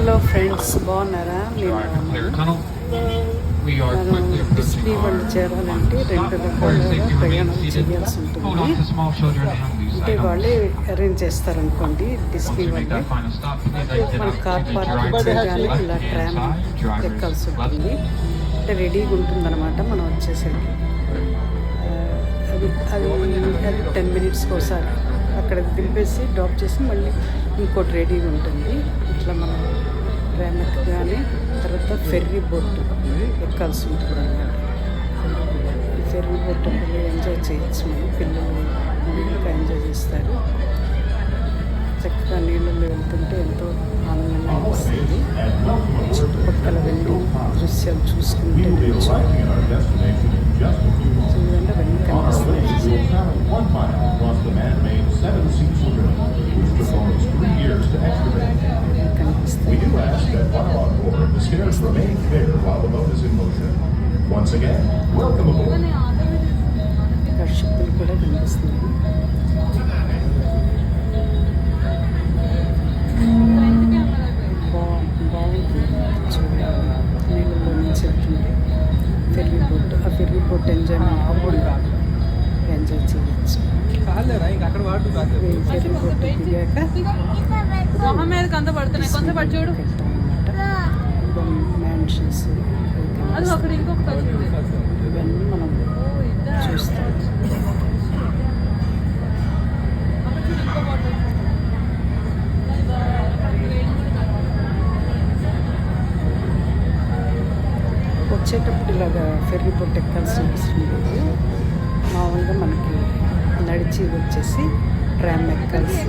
Hello friends, బాగున్నారా? నేను Disney world చేరాలంటే 2 రకాలుగా ప్రయాణం చేయాల్సి ఉంటుంది. అంటే వాళ్ళే అరేంజ్ చేస్తారనుకోండి డిస్నీ వాళ్ళే. మన కార్ పార్కింగ్ చేయగానే ఇలా ట్రామ్ ఎక్కాల్సి ఉంటుంది. అంటే రెడీగా ఉంటుందన్నమాట మనం వచ్చేసరికి. అది అది అది 10 మినిట్స్కి ఒకసారి అక్కడ దింపేసి డ్రాప్ చేసి మళ్ళీ ఇంకోటి రెడీగా ఉంటుంది. ఇట్లా మనం ట్రైన్ ఎక్కగానే తర్వాత ఫెర్రీ బోట్ ఎక్కాల్సి ఉంటుంది అన్నమాట. ఈ ఫెర్రీ బోట్ అప్పుడు ఎంజాయ్ చేయొచ్చు. మనం పిల్లలు ఇంకా ఎంజాయ్ చేస్తారు. చక్కగా నీళ్ళల్లో వెళ్తుంటే ఎంతో ఆనందంగా అనిపిస్తుంది. చుట్టుపక్కల వెళ్ళి దృశ్యాలు చూసుకుంటే చూడండి అవన్నీ కనిపిస్తాయి. షిప్పులు కూడా కనిపిస్తున్నాయి. బాగుంటుంది చూడాలి. నీళ్ళలో నుంచి వెళ్తుంది ఫెర్రీ బోట్. ఆ ఫెర్రీ బోట్ ఎంజాయ్ చేయొచ్చు. ఫెర్రీ బోట్ దిగాక మ్యాన్షన్స్ ఇవన్నీ మనం చూస్తాం. వచ్చేటప్పుడు ఇలాగా ఫెర్రీ బోట్ ఎక్కాల్సిన అవసరం లేదు. మామూలుగా మనకి నడిచి వచ్చేసి ట్రామ్ ఎక్కాల్సి